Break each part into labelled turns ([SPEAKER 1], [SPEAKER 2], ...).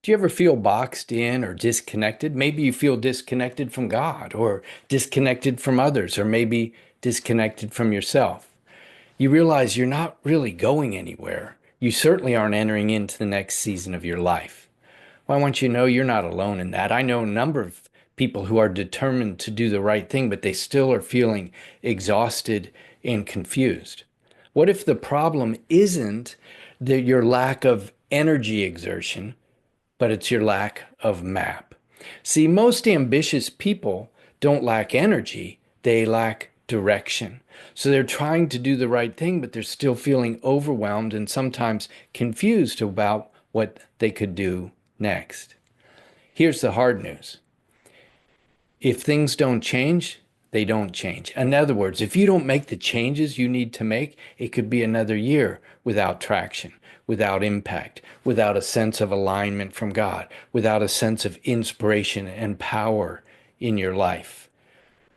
[SPEAKER 1] Do you ever feel boxed in or disconnected? Maybe you feel disconnected from God or disconnected from others or maybe disconnected from yourself. You realize you're not really going anywhere. You certainly aren't entering into the next season of your life. Well, I want you to know you're not alone in that. I know a number of people who are determined to do the right thing, but they still are feeling exhausted and confused. What if the problem isn't your lack of energy exertion, but it's your lack of map? See, most ambitious people don't lack energy, they lack direction. So they're trying to do the right thing, but they're still feeling overwhelmed and sometimes confused about what they could do next. Here's the hard news. If things don't change, they don't change. In other words, if you don't make the changes you need to make, it could be another year without traction, without impact, without a sense of alignment from God, without a sense of inspiration and power in your life.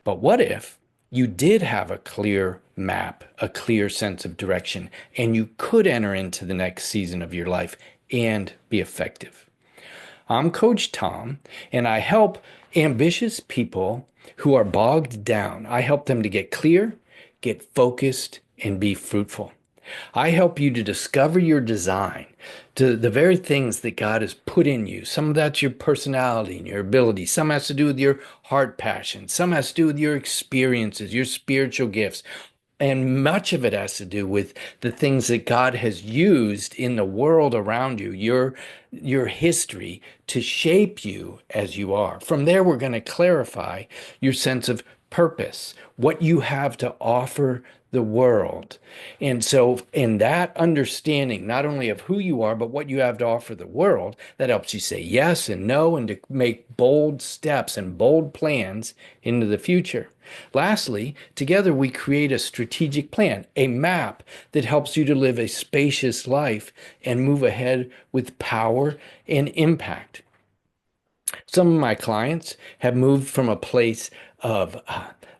[SPEAKER 1] But what if you did have a clear map, a clear sense of direction, and you could enter into the next season of your life and be effective? I'm Coach Tom, and I help ambitious people who are bogged down. I help them to get clear, get focused, and be fruitful. I help you to discover your design, to the very things that God has put in you. Some of that's your personality and your ability. Some has to do with your heart passion. Some has to do with your experiences, your spiritual gifts. And much of it has to do with the things that God has used in the world around you, your history to shape you as you are. From there, we're going to clarify your sense of purpose, what you have to offer the world. And so, in that understanding, not only of who you are, but what you have to offer the world, that helps you say yes and no and to make bold steps and bold plans into the future. Lastly, together we create a strategic plan, a map that helps you to live a spacious life and move ahead with power and impact. Some of my clients have moved from a place of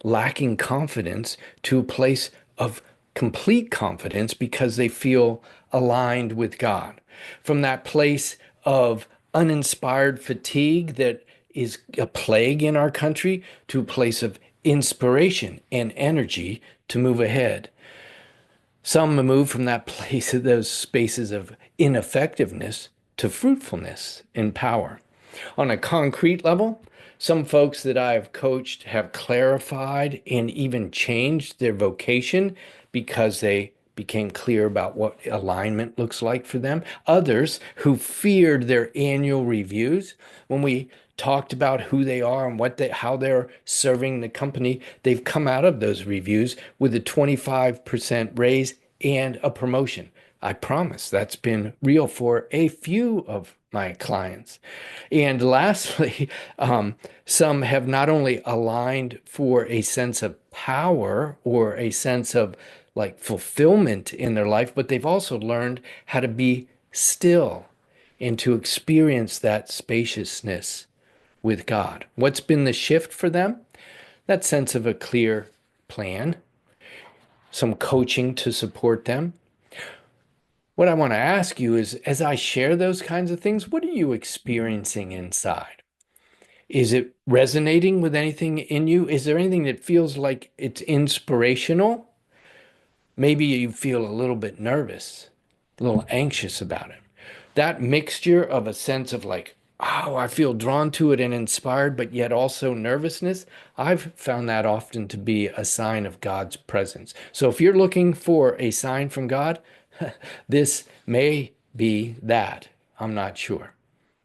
[SPEAKER 1] lacking confidence to a place of complete confidence because they feel aligned with God. From that place of uninspired fatigue that is a plague in our country to a place of inspiration and energy to move ahead. Some move from that place of those spaces of ineffectiveness to fruitfulness and power. On a concrete level, some folks that I've coached have clarified and even changed their vocation because they became clear about what alignment looks like for them. Others who feared their annual reviews, when we talked about who they are and how they're serving the company, they've come out of those reviews with a 25% raise and a promotion. I promise that's been real for a few of my clients. And lastly, some have not only aligned for a sense of power or a sense of like fulfillment in their life, but they've also learned how to be still and to experience that spaciousness with God. What's been the shift for them? That sense of a clear plan, some coaching to support them. What I want to ask you is, as I share those kinds of things, what are you experiencing inside? Is it resonating with anything in you? Is there anything that feels like it's inspirational? Maybe you feel a little bit nervous, a little anxious about it. That mixture of a sense of like, oh, I feel drawn to it and inspired, but yet also nervousness, I've found that often to be a sign of God's presence. So if you're looking for a sign from God, this may be that. I'm not sure.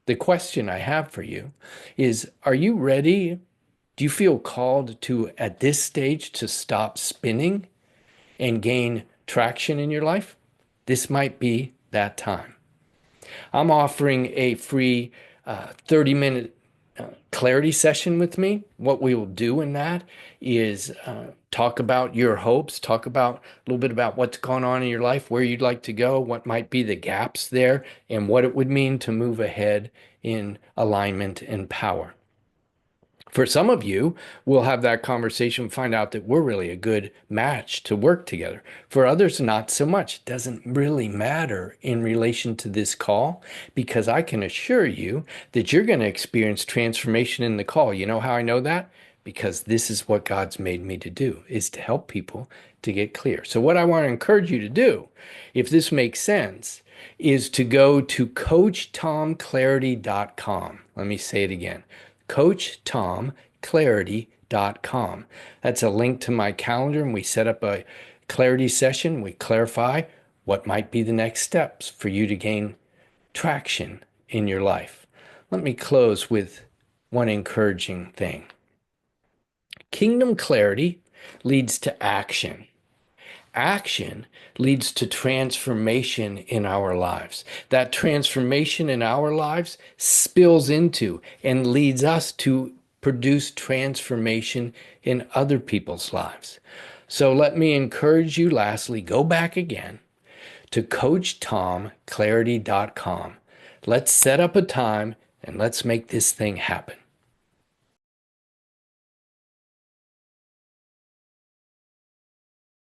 [SPEAKER 1] The question I have for you is, are you ready? Do you feel called to, at this stage, to stop spinning and gain traction in your life? This might be that time. I'm offering a free 30-minute clarity session with me. What we will do in that is talk about your hopes, talk about a little bit about what's going on in your life, where you'd like to go, what might be the gaps there, and what it would mean to move ahead in alignment and power. For some of you, we'll have that conversation, find out that we're really a good match to work together. For others, not so much. It doesn't really matter in relation to this call because I can assure you that you're going to experience transformation in the call. You know how I know that? Because this is what God's made me to do, is to help people to get clear. So what I want to encourage you to do, if this makes sense, is to go to coachtomclarity.com. Let me say it again. coachtomclarity.com. That's a link to my calendar, and we set up a clarity session. We clarify what might be the next steps for you to gain traction in your life. Let me close with one encouraging thing. Kingdom clarity leads to action. Action leads to transformation in our lives. That transformation in our lives spills into and leads us to produce transformation in other people's lives. So let me encourage you, lastly, go back again to coachtomclarity.com. Let's set up a time and let's make this thing happen.